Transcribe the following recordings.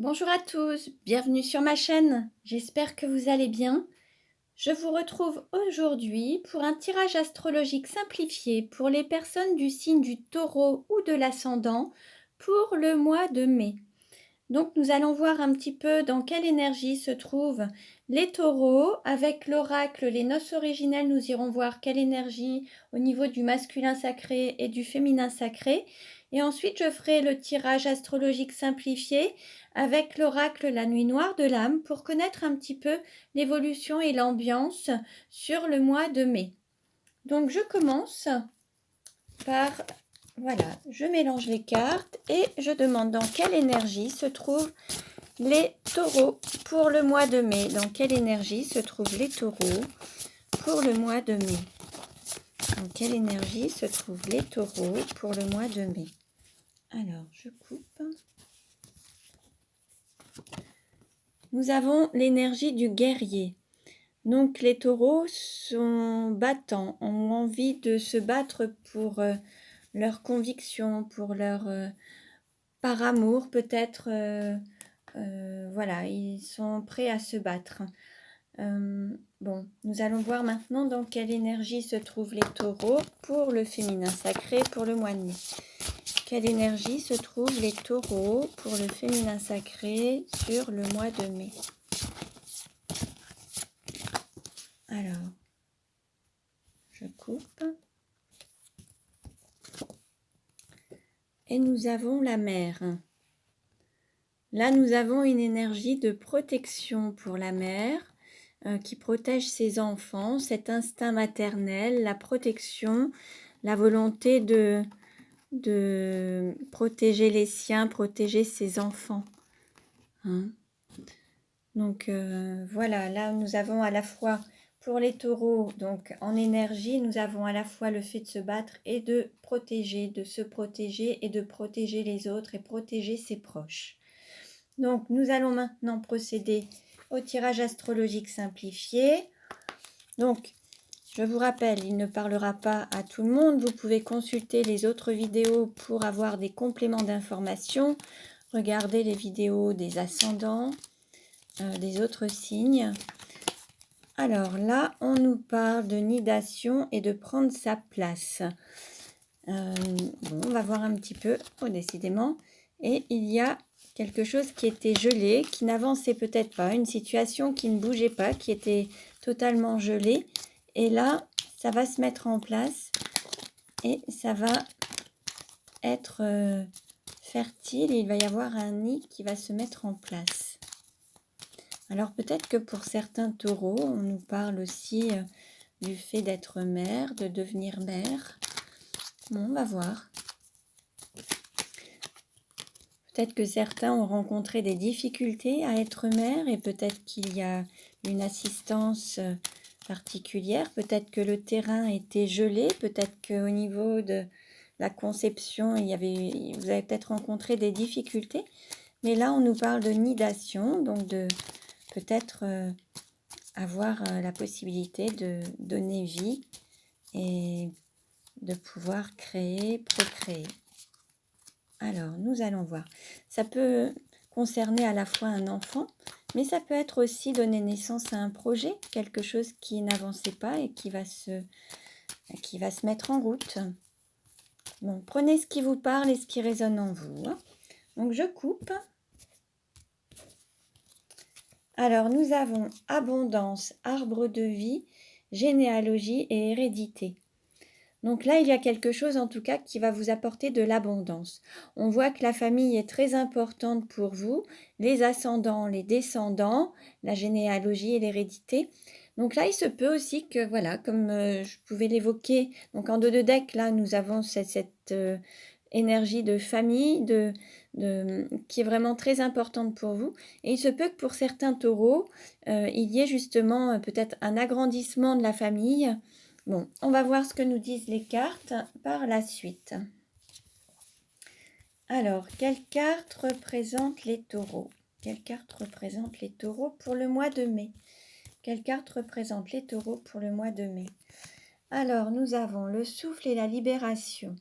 Bonjour à tous, bienvenue sur ma chaîne. J'espère que vous allez bien. Je vous retrouve aujourd'hui pour un tirage astrologique simplifié pour les personnes du signe du Taureau ou de l'Ascendant pour le mois de mai. Donc nous allons voir un petit peu dans quelle énergie se trouvent les taureaux. Avec l'oracle Les Noces originelles, nous irons voir quelle énergie au niveau du masculin sacré et du féminin sacré. Et ensuite, je ferai le tirage astrologique simplifié avec l'oracle La Nuit Noire de l'âme pour connaître un petit peu l'évolution et l'ambiance sur le mois de mai. Donc je commence par... Voilà, je mélange les cartes et je demande dans quelle énergie se trouvent les taureaux pour le mois de mai. Dans quelle énergie se trouvent les taureaux pour le mois de mai? Dans quelle énergie se trouvent les taureaux pour le mois de mai? Alors, je coupe. Nous avons l'énergie du guerrier. Donc, les taureaux sont battants, ont envie de se battre pour leurs convictions, pour leur... par amour peut-être... voilà, ils sont prêts à se battre. Bon, nous allons voir maintenant dans quelle énergie se trouvent les taureaux pour le féminin sacré pour le mois de mai. Quelle énergie se trouvent les taureaux pour le féminin sacré sur le mois de mai? Alors, je coupe. Et nous avons la mer. Là, nous avons une énergie de protection pour la mère qui protège ses enfants, cet instinct maternel, la protection, la volonté de protéger les siens, protéger ses enfants. Hein. Donc voilà, là nous avons à la fois pour les taureaux, donc en énergie, nous avons à la fois le fait de se battre et de protéger, de se protéger et de protéger les autres et protéger ses proches. Donc nous allons maintenant procéder au tirage astrologique simplifié. Donc je vous rappelle, il ne parlera pas à tout le monde. Vous pouvez consulter les autres vidéos pour avoir des compléments d'informations. Regardez les vidéos des ascendants, des autres signes. Alors là, on nous parle de nidation et de prendre sa place. Bon, on va voir un petit peu, oh, décidément. Et il y a quelque chose qui était gelé, qui n'avançait peut-être pas, une situation qui ne bougeait pas, qui était totalement gelée. Et là, ça va se mettre en place et ça va être fertile. Il va y avoir un nid qui va se mettre en place. Alors peut-être que pour certains taureaux, on nous parle aussi du fait d'être mère, de devenir mère. Bon, on va voir. Peut-être que certains ont rencontré des difficultés à être mère et peut-être qu'il y a une assistance particulière. Peut-être que le terrain était gelé, peut-être qu'au niveau de la conception, vous avez peut-être rencontré des difficultés. Mais là, on nous parle de nidation, donc de peut-être avoir la possibilité de donner vie et de pouvoir créer, procréer. Alors, nous allons voir. Ça peut concerner à la fois un enfant, mais ça peut être aussi donner naissance à un projet, quelque chose qui n'avançait pas et qui va se mettre en route. Bon, prenez ce qui vous parle et ce qui résonne en vous. Hein. Donc, je coupe. Alors, nous avons abondance, arbre de vie, généalogie et hérédité. Donc là, il y a quelque chose en tout cas qui va vous apporter de l'abondance. On voit que la famille est très importante pour vous, les ascendants, les descendants, la généalogie et l'hérédité. Donc là, il se peut aussi que, voilà, comme je pouvais l'évoquer, donc en dos de deck, là, nous avons cette énergie de famille qui est vraiment très importante pour vous. Et il se peut que pour certains taureaux, il y ait justement peut-être un agrandissement de la famille. Bon, on va voir ce que nous disent les cartes par la suite. Alors, quelle carte représente les taureaux? Quelle carte représente les taureaux pour le mois de mai? Quelle carte représente les taureaux pour le mois de mai? Alors, nous avons le souffle et la libération.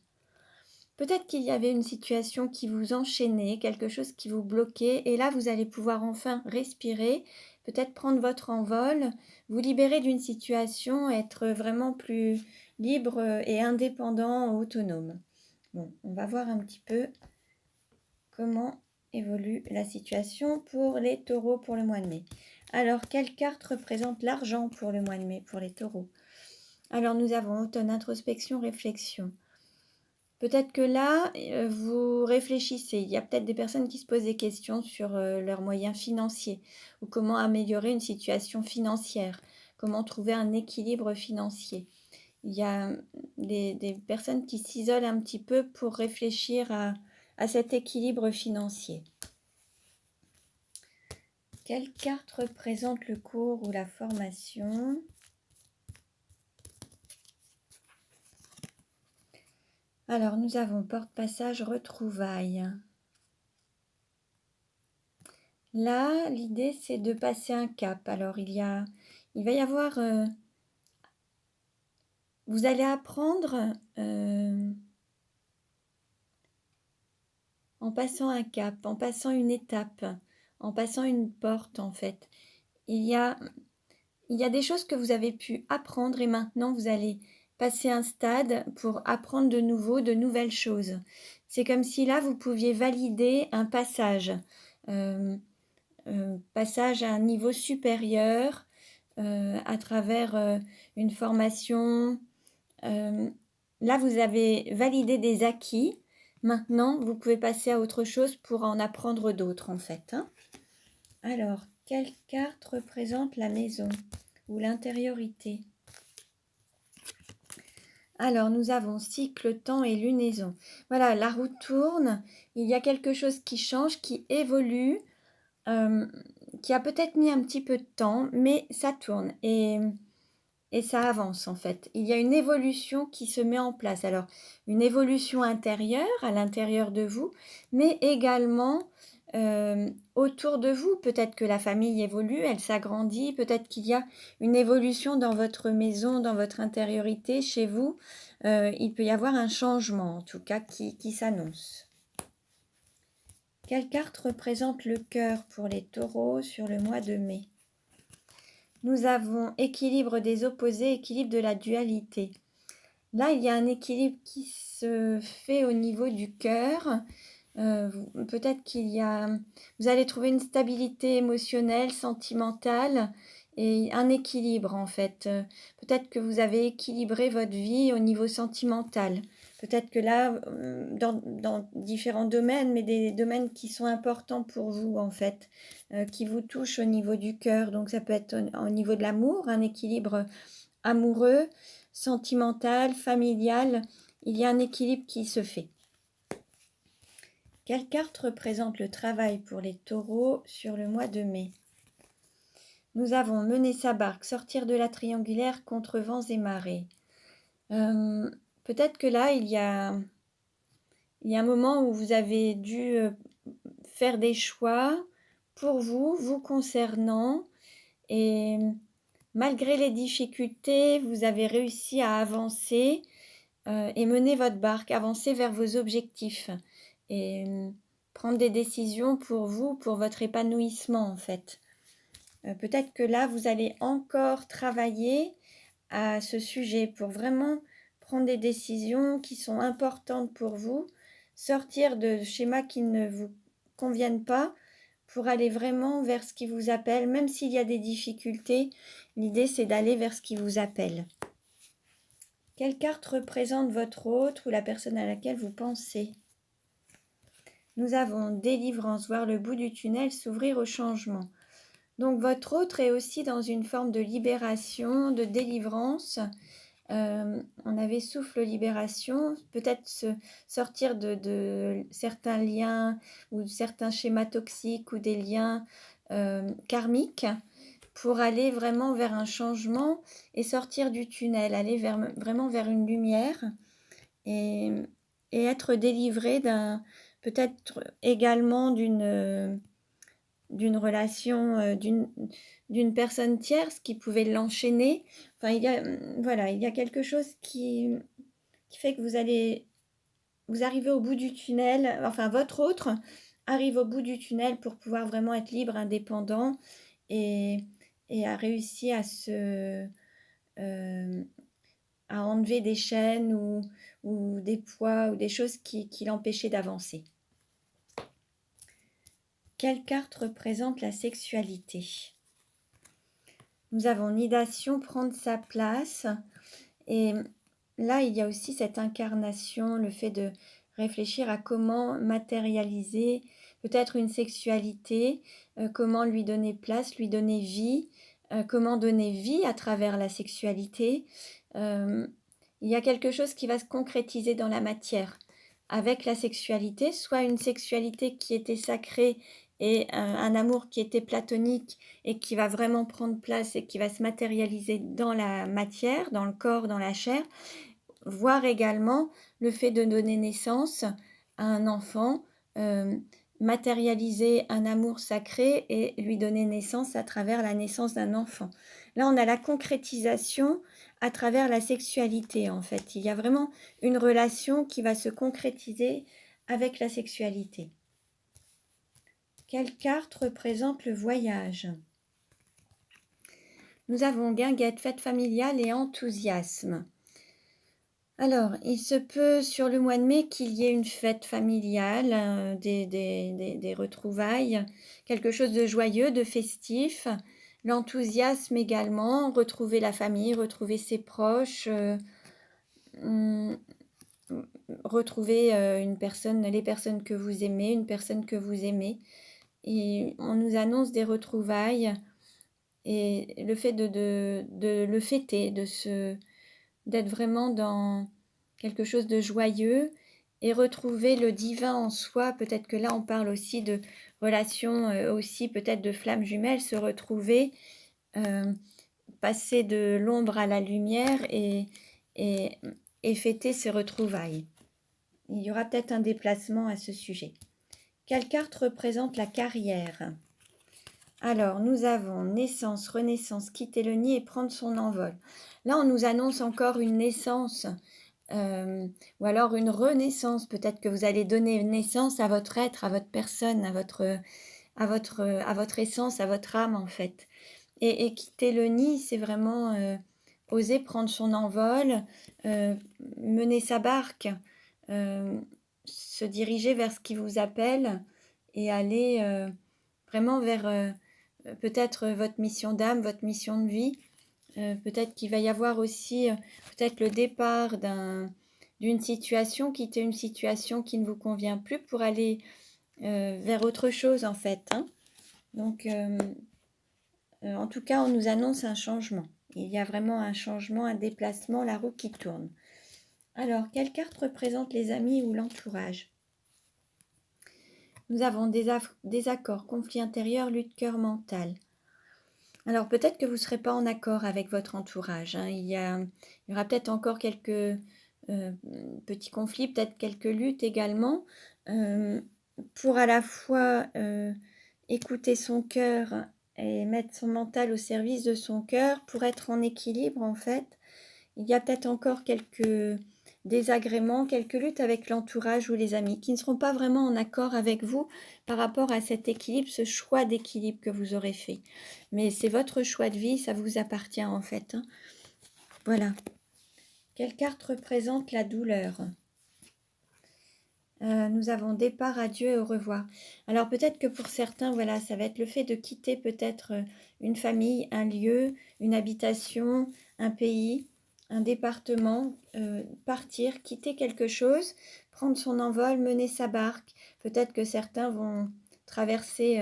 Peut-être qu'il y avait une situation qui vous enchaînait, quelque chose qui vous bloquait, et là, vous allez pouvoir enfin respirer, peut-être prendre votre envol, vous libérer d'une situation, être vraiment plus libre et indépendant, autonome. Bon, on va voir un petit peu comment évolue la situation pour les taureaux pour le mois de mai. Alors, quelle carte représente l'argent pour le mois de mai pour les taureaux? Alors, nous avons automne, introspection, réflexion. Peut-être que là, vous réfléchissez. Il y a peut-être des personnes qui se posent des questions sur leurs moyens financiers ou comment améliorer une situation financière, comment trouver un équilibre financier. Il y a des personnes qui s'isolent un petit peu pour réfléchir à cet équilibre financier. Quelle carte représente le cours ou la formation? Alors, nous avons porte-passage, retrouvailles. Là, l'idée, c'est de passer un cap. Alors, il va y avoir... vous allez apprendre en passant un cap, en passant une étape, en passant une porte, en fait. Il y a des choses que vous avez pu apprendre et maintenant, vous allez passer un stade pour apprendre de nouveau, de nouvelles choses. C'est comme si là, vous pouviez valider un passage. Passage à un niveau supérieur à travers une formation. Là, vous avez validé des acquis. Maintenant, vous pouvez passer à autre chose pour en apprendre d'autres, en fait. Hein. Alors, quelle carte représente la maison ou l'intériorité? Alors, nous avons cycle, temps et lunaison. Voilà, la roue tourne. Il y a quelque chose qui change, qui évolue. Qui a peut-être mis un petit peu de temps, mais ça tourne et ça avance en fait. Il y a une évolution qui se met en place. Alors, une évolution intérieure, à l'intérieur de vous, mais également autour de vous. Peut-être que la famille évolue, elle s'agrandit, peut-être qu'il y a une évolution dans votre maison, dans votre intériorité, chez vous. Il peut y avoir un changement, en tout cas, qui s'annonce. Quelle carte représente le cœur pour les taureaux sur le mois de mai? Nous avons équilibre des opposés, équilibre de la dualité. Là, il y a un équilibre qui se fait au niveau du cœur. Peut-être vous allez trouver une stabilité émotionnelle, sentimentale et un équilibre en fait. Peut-être que vous avez équilibré votre vie au niveau sentimental. Peut-être que là, dans différents domaines, mais des domaines qui sont importants pour vous en fait, qui vous touchent au niveau du cœur. Donc ça peut être au niveau de l'amour, un équilibre amoureux, sentimental, familial. Il y a un équilibre qui se fait. Quelle carte représente le travail pour les taureaux sur le mois de mai? Nous avons mener sa barque, sortir de la triangulaire contre vents et marées. Peut-être que là, il y a un moment où vous avez dû faire des choix pour vous, vous concernant, et malgré les difficultés, vous avez réussi à avancer et mener votre barque, avancer vers vos objectifs et prendre des décisions pour vous, pour votre épanouissement en fait. Peut-être que là, vous allez encore travailler à ce sujet pour vraiment prendre des décisions qui sont importantes pour vous, sortir de schémas qui ne vous conviennent pas pour aller vraiment vers ce qui vous appelle, même s'il y a des difficultés. L'idée, c'est d'aller vers ce qui vous appelle. Quelle carte représente votre hôte ou la personne à laquelle vous pensez? Nous avons délivrance, voir le bout du tunnel, s'ouvrir au changement. Donc votre autre est aussi dans une forme de libération, de délivrance. On avait souffle libération, peut-être sortir de certains liens ou certains schémas toxiques ou des liens karmiques pour aller vraiment vers un changement et sortir du tunnel, aller vraiment vers une lumière et être délivré peut-être également d'une relation, d'une personne tierce qui pouvait l'enchaîner. Enfin, il y a quelque chose qui fait que vous allez vous arrivez au bout du tunnel, enfin votre autre arrive au bout du tunnel pour pouvoir vraiment être libre, indépendant et, a réussi euh, à enlever des chaînes ou des poids ou des choses qui l'empêchaient d'avancer. Quelle carte représente la sexualité? Nous avons nidation, prendre sa place. Et là, il y a aussi cette incarnation, le fait de réfléchir à comment matérialiser peut-être une sexualité, comment lui donner place, lui donner vie, comment donner vie à travers la sexualité. Il y a quelque chose qui va se concrétiser dans la matière avec la sexualité, soit une sexualité qui était sacrée et un amour qui était platonique et qui va vraiment prendre place et qui va se matérialiser dans la matière, dans le corps, dans la chair, voire également le fait de donner naissance à un enfant, matérialiser un amour sacré et lui donner naissance à travers la naissance d'un enfant. Là, on a la concrétisation à travers la sexualité, en fait. Il y a vraiment une relation qui va se concrétiser avec la sexualité. Quelle carte représente le voyage? Nous avons guinguette, fête familiale et enthousiasme. Alors, il se peut sur le mois de mai qu'il y ait une fête familiale, des retrouvailles, quelque chose de joyeux, de festif. L'enthousiasme également, retrouver la famille, retrouver ses proches, retrouver une personne, les personnes que vous aimez, une personne que vous aimez. Et on nous annonce des retrouvailles et le fait de le fêter, d'être vraiment dans quelque chose de joyeux et retrouver le divin en soi. Peut-être que là, on parle aussi de relations, aussi peut-être de flammes jumelles, se retrouver, passer de l'ombre à la lumière et, et fêter ces retrouvailles. Il y aura peut-être un déplacement à ce sujet. Quelle carte représente la carrière? Alors, nous avons naissance, renaissance, quitter le nid et prendre son envol. Là, on nous annonce encore une naissance ou alors une renaissance. Peut-être que vous allez donner naissance à votre être, à votre personne, à votre essence, à votre âme en fait. Et quitter le nid, c'est vraiment oser prendre son envol, mener sa barque, se diriger vers ce qui vous appelle et aller vraiment vers peut-être votre mission d'âme, votre mission de vie. Peut-être qu'il va y avoir aussi peut-être le départ d'une situation, quitter une situation qui ne vous convient plus pour aller vers autre chose en fait. Hein. Donc, en tout cas, on nous annonce un changement. Il y a vraiment un changement, un déplacement, la roue qui tourne. Alors, quelle carte représente les amis ou l'entourage? Nous avons désaccords, conflits intérieurs, lutte cœur mental. Alors peut-être que vous ne serez pas en accord avec votre entourage. Hein. Il y aura peut-être encore quelques petits conflits, peut-être quelques luttes également, pour à la fois écouter son cœur et mettre son mental au service de son cœur pour être en équilibre en fait. Il y a peut-être encore quelques désagréments, quelques luttes avec l'entourage ou les amis qui ne seront pas vraiment en accord avec vous par rapport à cet équilibre, ce choix d'équilibre que vous aurez fait. Mais c'est votre choix de vie, ça vous appartient en fait. Hein. Voilà. Quelle carte représente la douleur? Nous avons départ, adieu et au revoir. Alors peut-être que pour certains, voilà, ça va être le fait de quitter peut-être une famille, un lieu, une habitation, un pays, un département, partir, quitter quelque chose, prendre son envol, mener sa barque. Peut-être que certains vont traverser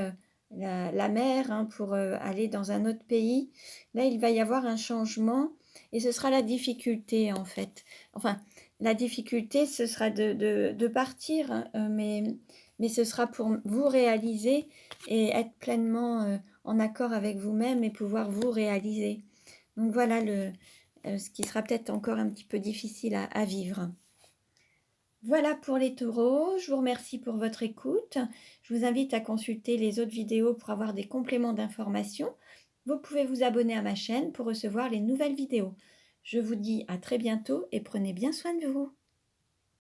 la mer hein, pour aller dans un autre pays. Là, il va y avoir un changement et ce sera la difficulté en fait. Enfin, la difficulté, ce sera de partir, hein, mais ce sera pour vous réaliser et être pleinement en accord avec vous-même et pouvoir vous réaliser. Donc voilà ce qui sera peut-être encore un petit peu difficile à vivre. Voilà pour les taureaux, je vous remercie pour votre écoute. Je vous invite à consulter les autres vidéos pour avoir des compléments d'information. Vous pouvez vous abonner à ma chaîne pour recevoir les nouvelles vidéos. Je vous dis à très bientôt et prenez bien soin de vous.